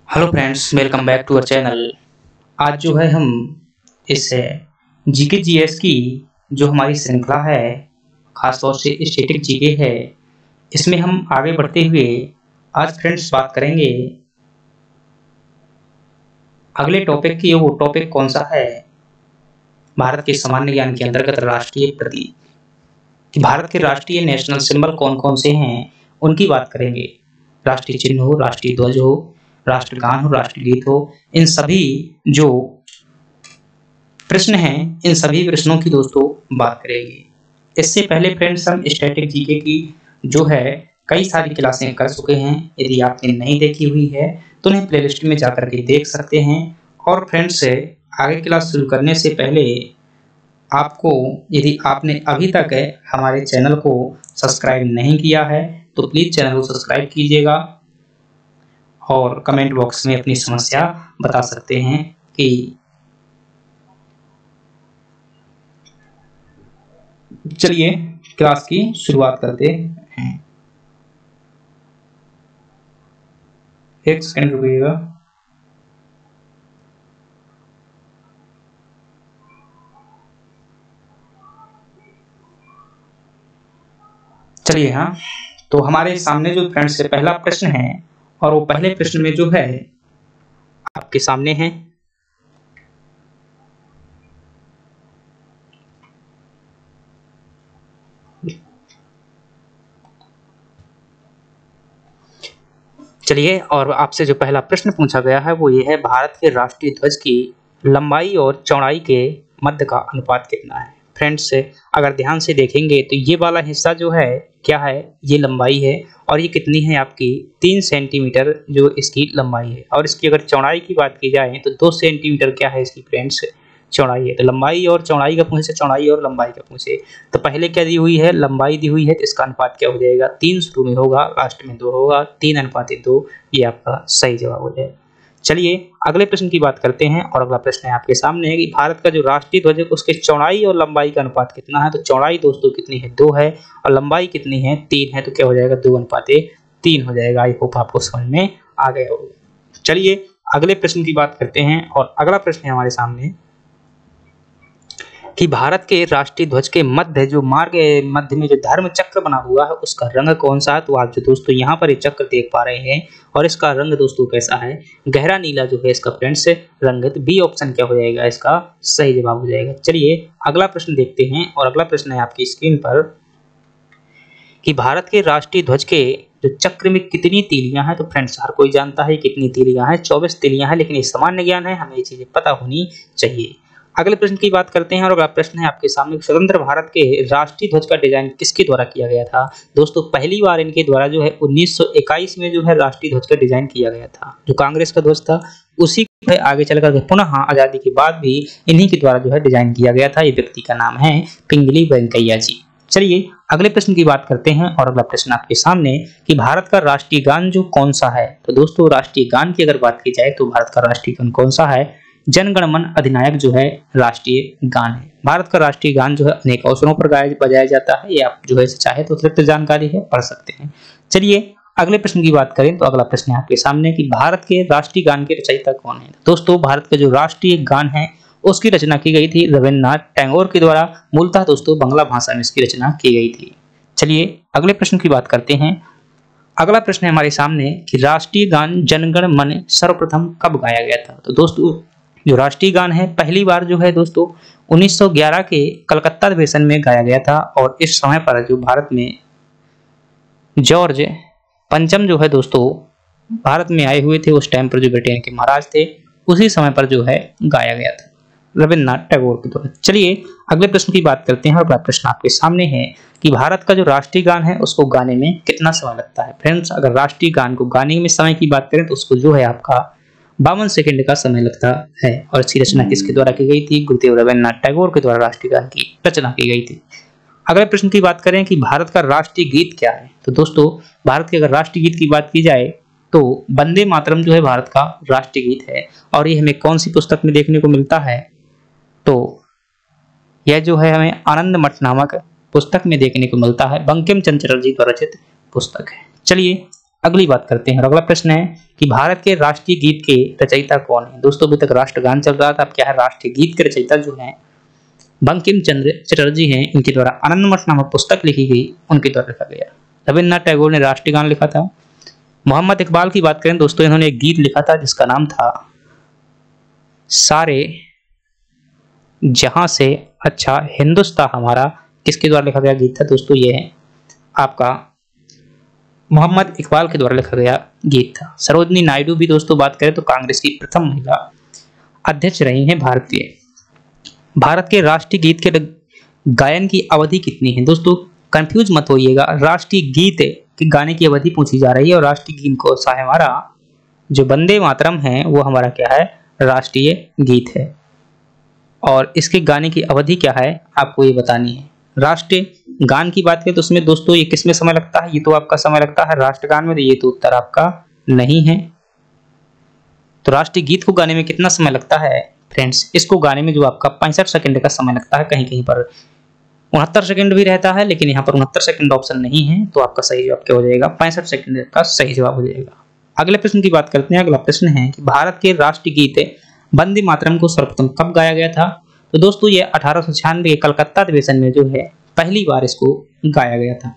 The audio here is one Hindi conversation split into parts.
Hello friends, welcome back to our channel. आज जो है हम इस जीके जीएस की जो हमारी श्रृंखला है, खासतौर से स्टैटिक जीके है, इसमें हम आगे बढ़ते हुए आज फ्रेंड्स बात करेंगे अगले टॉपिक की। वो टॉपिक कौन सा है? भारत के सामान्य ज्ञान के अंतर्गत राष्ट्रीय प्रतीक कि भारत के राष्ट्रीय नेशनल सिंबल कौन कौन से हैं, उनकी बात करेंगे। राष्ट्रीय चिन्ह हो, राष्ट्रीय ध्वज हो, राष्ट्रगान हो, राष्ट्रगीत हो, इन सभी जो प्रश्न हैं, इन सभी प्रश्नों की दोस्तों बात करेंगे। इससे पहले फ्रेंड्स हम स्टैटिक जीके की जो है कई सारी क्लासें कर चुके हैं। यदि आपने नहीं देखी हुई है तो उन्हें प्लेलिस्ट में जाकर के देख सकते हैं। और फ्रेंड्स आगे क्लास शुरू करने से पहले आपको, यदि आपने अभी तक हमारे चैनल को सब्सक्राइब नहीं किया है तो प्लीज चैनल को सब्सक्राइब कीजिएगा और कमेंट बॉक्स में अपनी समस्या बता सकते हैं। कि चलिए क्लास की शुरुआत करते हैं। एक सेकंड रुकिएगा। चलिए हाँ, तो हमारे सामने जो फ्रेंड्स से पहला प्रश्न है, और वो पहले प्रश्न में जो है आपके सामने है। चलिए, और आपसे जो पहला प्रश्न पूछा गया है वो ये है, भारत के राष्ट्रीय ध्वज की लंबाई और चौड़ाई के मध्य का अनुपात कितना है? फ्रेंड्स अगर ध्यान से देखेंगे तो ये वाला हिस्सा जो है क्या है, ये लंबाई है, और ये कितनी है आपकी 3 सेंटीमीटर जो इसकी लंबाई है। और इसकी अगर चौड़ाई की बात की जाए तो 2 सेंटीमीटर क्या है इसकी फ्रेंड्स चौड़ाई है। तो लंबाई और चौड़ाई का पूछे, चौड़ाई और लंबाई का पूछे तो पहले क्या दी हुई है, लंबाई दी हुई है, तो इसका अनुपात क्या हो जाएगा, 3 शुरू में होगा, लास्ट में 2 होगा, 3:2। ये आपका सही जवाब हो जाएगा। चलिए अगले प्रश्न की बात करते हैं, और अगला प्रश्न है आपके सामने है कि भारत का जो राष्ट्रीय ध्वज है उसके चौड़ाई और लंबाई का अनुपात कितना है? तो चौड़ाई दोस्तों कितनी है, 2 है, और लंबाई कितनी है, 3 है। तो क्या हो जाएगा, 2:3 हो जाएगा। आई होप आपको समझ में आ गया होगा। चलिए अगले प्रश्न की बात करते हैं, और अगला प्रश्न है हमारे सामने कि भारत के राष्ट्रीय ध्वज के मध्य में जो धर्म चक्र बना हुआ है उसका रंग कौन सा है? तो आप जो दोस्तों यहाँ पर ये चक्र देख पा रहे हैं, और इसका रंग दोस्तों कैसा है, गहरा नीला जो है इसका फ्रेंड्स रंग। बी ऑप्शन क्या हो जाएगा, इसका सही जवाब हो जाएगा। चलिए अगला प्रश्न देखते हैं, और अगला प्रश्न है आपकी स्क्रीन पर कि भारत के राष्ट्रीय ध्वज के जो चक्र में कितनी तीलियां हैं? तो फ्रेंड्स हर कोई जानता है कितनी तीलियां हैं, 24 तीलियां हैं, लेकिन ये सामान्य ज्ञान है, हमें ये चीजें पता होनी चाहिए। अगले प्रश्न की बात करते हैं, और अगला प्रश्न है आपके सामने, स्वतंत्र भारत के राष्ट्रीय ध्वज का डिजाइन किसके द्वारा किया गया था? दोस्तों पहली बार इनके द्वारा जो है 1921 में जो है राष्ट्रीय ध्वज का डिजाइन किया गया था। जो कांग्रेस का ध्वज था उसी को आगे चलकर पुनः आजादी के बाद भी इन्हीं के द्वारा जो है डिजाइन किया गया था। ये व्यक्ति का नाम है पिंगली वेंकैया जी। चलिए अगले प्रश्न की बात करते हैं, और अगला प्रश्न आपके सामने कि भारत का राष्ट्रीय गान जो कौन सा है? तो दोस्तों राष्ट्रीय गान की अगर बात की जाए तो भारत का राष्ट्रीय गान कौन सा है? जन गण मन अधिनायक जो है राष्ट्रीय गान है। भारत का राष्ट्रीय गान जो है अनेक अवसरों पर बजाया जाता है। ये आप जो है चाहे तो अतिरिक्त जानकारी है, पढ़ सकते हैं। चलिए अगले प्रश्न की बात करें, तो अगला प्रश्न है आपके सामने कि भारत के राष्ट्रीय गान के रचयिता कौन है? दोस्तों भारत का जो राष्ट्रीय गान है उसकी रचना की गई थी रविन्द्रनाथ टैगोर के द्वारा। मूलतः दोस्तों बांग्ला भाषा में इसकी रचना की गई थी। चलिए अगले प्रश्न की बात करते हैं। अगला प्रश्न है हमारे सामने कि राष्ट्रीय गान जनगण मन सर्वप्रथम कब गाया गया था? तो दोस्तों जो राष्ट्रीय गान है पहली बार जो है दोस्तों 1911 के कलकत्ता अधिवेशन में गाया गया था। और इस समय पर जो भारत में जॉर्ज पंचम जो है दोस्तों भारत में आए हुए थे, उस टाइम पर जो ब्रिटेन के महाराज थे, उसी समय पर जो है गाया गया था रविन्द्रनाथ टैगोर के द्वारा। चलिए अगले प्रश्न की बात करते हैं, और अगला प्रश्न आपके सामने है कि भारत का जो राष्ट्रीय गान है उसको गाने में कितना समय लगता है? फ्रेंड्स अगर राष्ट्रीय गान को गाने में समय की बात करें तो उसको जो है आपका 52 सेकंड का समय लगता है। और इसकी रचना किसके द्वारा की गई थी? गुरुदेव रविन्द्रनाथ टैगोर के द्वारा राष्ट्रीय गान की रचना की गई थी। अगले प्रश्न की बात करें कि भारत का राष्ट्रीय गीत क्या है? तो दोस्तों भारत के अगर राष्ट्रीय गीत की बात की जाए तो वंदे मातरम जो है भारत का राष्ट्रीय गीत है। और ये हमें कौन सी पुस्तक में देखने को मिलता है? तो यह जो है हमें आनंद मठ नामक पुस्तक में देखने को मिलता है। बंकिम चंद्र चटर्जी द्वारा रचित पुस्तक है। चलिए अगली बात करते हैं और अगला प्रश्न है कि भारत के राष्ट्रीय गीत के रचयिता कौन है। दोस्तों अभी तक राष्ट्रगान चल रहा था, अब क्या है, राष्ट्रीय गीत के रचयिता जो है बंकिम चंद्र चटर्जी हैं। इनके द्वारा आनंदमठ नामक पुस्तक लिखी गई, उनके द्वारा लिखा गया। रविन्द्रनाथ टैगोर ने राष्ट्रीय गान लिखा था। मोहम्मद इकबाल की बात करें दोस्तों, इन्होंने एक गीत लिखा था जिसका नाम था सारे जहां से अच्छा हिंदुस्तान हमारा। किसके द्वारा लिखा गया गीत था दोस्तों, ये है आपका मोहम्मद इकबाल के द्वारा लिखा गया गीत था। सरोजिनी नायडू भी दोस्तों बात करें तो कांग्रेस की प्रथम महिला अध्यक्ष रही हैं भारतीय। भारत के राष्ट्रीय गीत के गायन की अवधि कितनी है। दोस्तों कंफ्यूज मत होइएगा, राष्ट्रीय गीत के गाने की अवधि पूछी जा रही है और राष्ट्रीय गीत को सा हमारा जो वंदे मातरम है वो हमारा क्या है, राष्ट्रीय गीत है। और इसके गाने की अवधि क्या है आपको ये बतानी है। राष्ट्रीय गान की बात करें तो उसमें दोस्तों ये किसमें समय लगता है, ये तो आपका समय लगता है राष्ट्रगान में, तो ये तो उत्तर आपका नहीं है। तो राष्ट्रीय गीत को गाने में कितना समय लगता है फ्रेंड्स, इसको गाने में जो आपका 65 सेकंड का समय लगता है। कहीं कहीं पर 69 सेकंड भी रहता है, लेकिन यहाँ पर 69 सेकंड ऑप्शन नहीं है, तो आपका सही जवाब क्या हो जाएगा, 65 सेकंड का सही जवाब हो जाएगा। अगले प्रश्न की बात करते हैं। अगला प्रश्न है कि भारत के राष्ट्रीय गीत वंदे मातरम को सर्वप्रथम कब गाया गया था। तो दोस्तों ये 1896 के कलकत्ता अधिवेशन में जो है पहली बार इसको गाया गया था।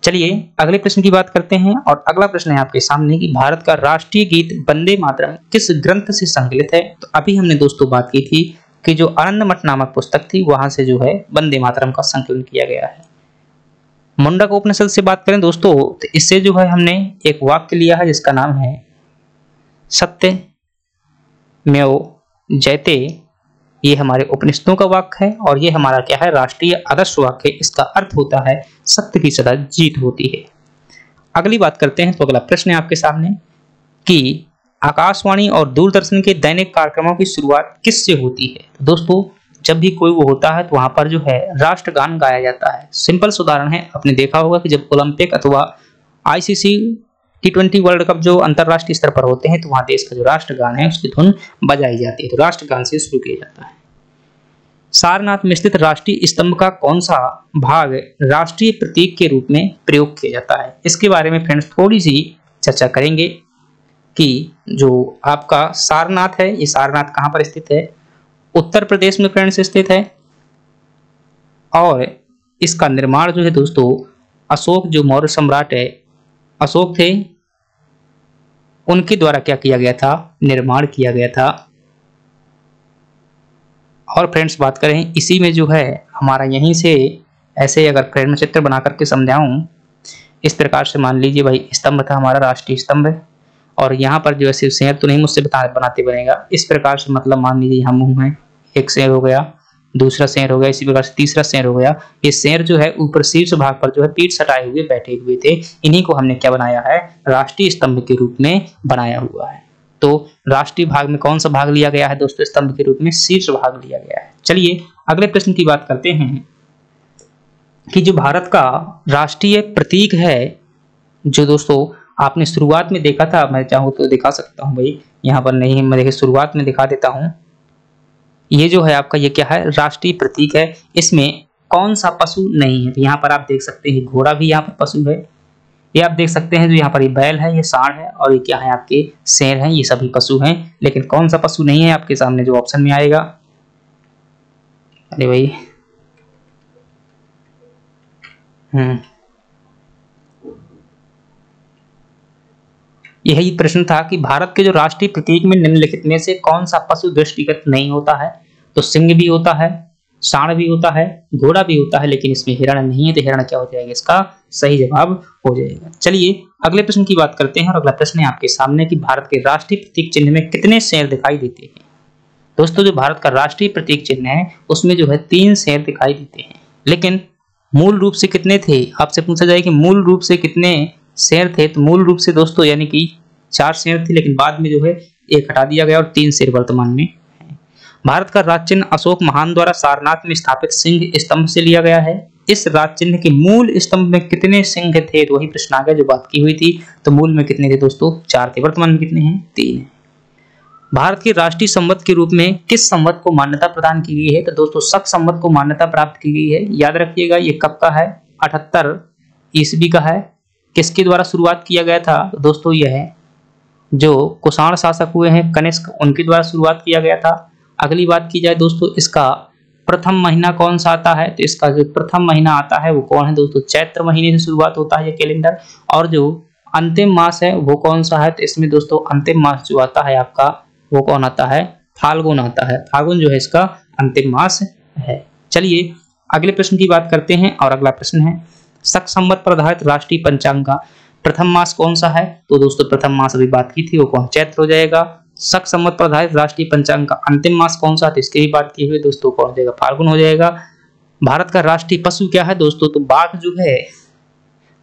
चलिए अगले प्रश्न की बात करते हैं और अगला प्रश्न है आपके सामने कि भारत का राष्ट्रीय गीत वंदे मातरम किस ग्रंथ से संकलित है। तो अभी हमने दोस्तों बात की थी कि जो आनंदमठ नामक पुस्तक थी वहां से जो है वंदे मातरम का संकलन किया गया है। मुंडक उपनिषद से बात करें दोस्तों तो इससे जो है हमने एक वाक्य लिया है जिसका नाम है सत्य मेव जयते। ये हमारे उपनिषदों का वाक्य है और ये हमारा क्या है, राष्ट्रीय आदर्श वाक्य। इसका अर्थ होता है सत्य की सदा जीत होती है। अगली बात करते हैं तो अगला प्रश्न है आपके सामने कि आकाशवाणी और दूरदर्शन के दैनिक कार्यक्रमों की शुरुआत किससे होती है। तो दोस्तों जब भी कोई वो होता है तो वहां पर जो है राष्ट्रगान गाया जाता है। सिंपल उदाहरण है, आपने देखा होगा कि जब ओलंपिक अथवा आईसीसी T20 वर्ल्ड कप जो अंतरराष्ट्रीय स्तर पर होते हैं तो वहां देश का जो राष्ट्रगान है उसकी धुन बजाई जाती है, तो राष्ट्रगान से शुरू किया जाता है। सारनाथ में स्थित राष्ट्रीय स्तंभ का कौन सा भाग राष्ट्रीय प्रतीक के रूप में प्रयोग किया जाता है। इसके बारे में फ्रेंड्स थोड़ी सी चर्चा करेंगे कि जो आपका सारनाथ है, ये सारनाथ कहां पर स्थित है, उत्तर प्रदेश में फ्रेंड्स स्थित है। और इसका निर्माण जो है दोस्तों अशोक जो मौर्य सम्राट है, अशोक थे, उनके द्वारा क्या किया गया था, निर्माण किया गया था। और फ्रेंड्स बात करें इसी में जो है हमारा यहीं से ऐसे अगर फ्रेंड में चित्र बना करके समझाऊं, इस प्रकार से मान लीजिए भाई स्तंभ था हमारा राष्ट्रीय स्तंभ, और यहाँ पर जो है शेर तो नहीं मुझसे बनाते बनेगा। इस प्रकार से मतलब मान लीजिए यहाँ मुंह है, एक शेर हो गया, दूसरा शेर हो गया, इसी प्रकार से तीसरा शेर हो गया। ये शेर जो है ऊपर शीर्ष भाग पर जो है पीठ सटाए हुए बैठे हुए थे, इन्हीं को हमने क्या बनाया है, राष्ट्रीय स्तंभ के रूप में बनाया हुआ है। तो राष्ट्रीय भाग में कौन सा भाग लिया गया है दोस्तों, स्तंभ के रूप में शीर्ष भाग लिया गया है। चलिए अगले प्रश्न की बात करते हैं कि जो भारत का राष्ट्रीय प्रतीक है, जो दोस्तों आपने शुरुआत में देखा था, मैं चाहूँ तो दिखा सकता हूँ भाई, यहाँ पर नहीं, मैं देखिए शुरुआत में दिखा देता हूँ। ये जो है आपका ये क्या है, राष्ट्रीय प्रतीक है। इसमें कौन सा पशु नहीं है, तो यहाँ पर आप देख सकते हैं घोड़ा भी यहाँ पर पशु है, ये आप देख सकते हैं जो यहाँ पर ये बैल है, ये सांड है, और ये क्या है आपके शेर हैं, ये सभी पशु हैं। लेकिन कौन सा पशु नहीं है आपके सामने जो ऑप्शन में आएगा, अरे भाई यही प्रश्न था कि भारत के जो राष्ट्रीय प्रतीक में निम्नलिखित में से कौन सा पशु दृष्टिगत नहीं होता है। तो सिंह भी होता है, सांड भी होता है, घोड़ा भी होता है, लेकिन इसमें हिरण नहीं है, तो हिरण क्या हो जाएगा, इसका सही जवाब हो जाएगा। चलिए अगले प्रश्न की बात करते हैं और अगला प्रश्न है आपके सामने कि भारत के राष्ट्रीय प्रतीक चिन्ह में कितने शेर दिखाई देते हैं। दोस्तों जो भारत का राष्ट्रीय प्रतीक चिन्ह है उसमें जो है 3 शेर दिखाई देते हैं, लेकिन मूल रूप से कितने थे, आपसे पूछा जाए कि मूल रूप से कितने शेर थे, तो मूल रूप से दोस्तों यानी कि 4 शेर थे, लेकिन बाद में जो है 1 हटा दिया गया और 3 शेर वर्तमान में है। भारत का राज चिन्ह अशोक महान द्वारा सारनाथ में स्थापित सिंह स्तंभ से लिया गया है। इस राज चिन्ह के मूल स्तंभ में कितने सिंह थे, तो वही प्रश्न आ गया जो बात की हुई थी। तो मूल में कितने थे दोस्तों, 4 थे, वर्तमान में कितने हैं, 3 हैं। भारत के राष्ट्रीय संवत के रूप में किस संवत को मान्यता प्रदान की गई है, तो दोस्तों शक संवत को मान्यता प्राप्त की गई है। याद रखिएगा ये कब का है, 78 ईस्वी का है, किसके द्वारा शुरुआत किया गया था? दोस्तों यह जो कुषाण शासक हुए हैं कनिष्क, उनके द्वारा शुरुआत किया गया था। अगली बात की जाए दोस्तों, इसका प्रथम महीना कौन सा आता है? तो इसका जो प्रथम महीना आता है वो कौन है दोस्तों? चैत्र महीने से शुरुआत होता है ये कैलेंडर। और जो अंतिम मास है वो कौन सा है? तो इसमें दोस्तों अंतिम मास जो आता है आपका वो कौन आता है? फाल्गुन आता है। फाल्गुन जो है इसका अंतिम मास है। चलिए अगले प्रश्न की बात करते हैं और अगला प्रश्न है शक संवत पर आधारित राष्ट्रीय पंचांग का प्रथम मास कौन सा है? तो दोस्तों प्रथम मास अभी बात की थी वो कौन? चैत्र हो जाएगा। शक संवत पर आधारित राष्ट्रीय पंचांग का अंतिम मास कौन सा? तो इसकी भी बात की हुई दोस्तों कौन हो जाएगा? फाल्गुन हो जाएगा। भारत का राष्ट्रीय पशु क्या है दोस्तों? तो बाघ जो है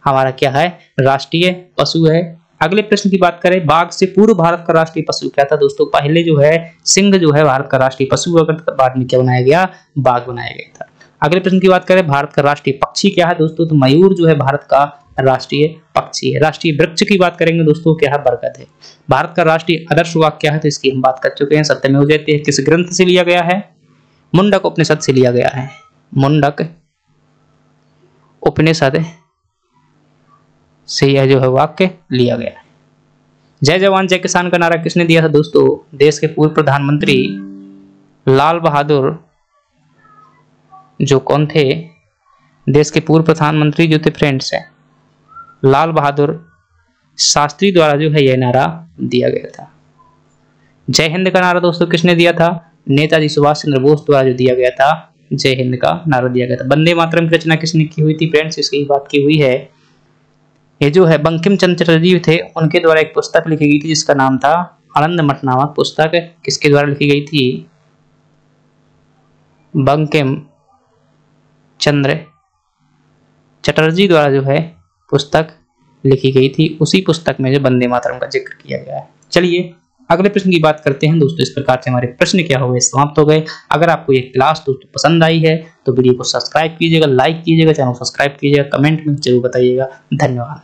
हमारा क्या है? राष्ट्रीय पशु है। अगले प्रश्न की बात करें, बाघ से पूर्व भारत का राष्ट्रीय पशु क्या था दोस्तों? पहले जो है सिंह जो है भारत का राष्ट्रीय पशु हुआ करता था, बाद में क्या बनाया गया? बाघ बनाया गया था। अगले प्रश्न की बात करें, भारत का राष्ट्रीय पक्षी क्या है दोस्तों? तो मयूर जो है भारत का राष्ट्रीय पक्षी है। राष्ट्रीय वृक्ष की बात करेंगे दोस्तों, क्या है? बरगद है। भारत का राष्ट्रीय आदर्श वाक्य क्या है? तो इसकी हम बात कर चुके हैं, सत्यमेव जयते। किस ग्रंथ से लिया गया है? मुंडक उपनिषद से लिया गया है। मुंडक उपनिषद से यह जो है वाक्य लिया गया है। जय जवान जय किसान का नारा किसने दिया था दोस्तों? देश के पूर्व प्रधानमंत्री लाल बहादुर जो कौन थे? देश के पूर्व प्रधानमंत्री जो थे फ्रेंड्स है लाल बहादुर शास्त्री द्वारा जो है यह नारा दिया गया था। जय हिंद का नारा दोस्तों किसने दिया था? नेताजी सुभाष चंद्र बोस द्वारा जो दिया गया था जय हिंद का नारा दिया गया था। वंदे मातरम की रचना किसने की हुई थी फ्रेंड्स? इसकी बात की हुई है, ये जो है बंकिम चंद्र चटर्जी थे, उनके द्वारा एक पुस्तक लिखी गई थी जिसका नाम था आनंद मठ नामक पुस्तक। किसके द्वारा लिखी गई थी? बंकिम चंद्र चटर्जी द्वारा जो है पुस्तक लिखी गई थी। उसी पुस्तक में जो वंदे मातरम का जिक्र किया गया है। चलिए अगले प्रश्न की बात करते हैं दोस्तों। इस प्रकार से हमारे प्रश्न क्या हो गए? समाप्त हो गए। अगर आपको ये क्लास दोस्तों पसंद आई है तो वीडियो को सब्सक्राइब कीजिएगा, लाइक कीजिएगा, चैनल को सब्सक्राइब कीजिएगा, कमेंट में जरूर बताइएगा। धन्यवाद।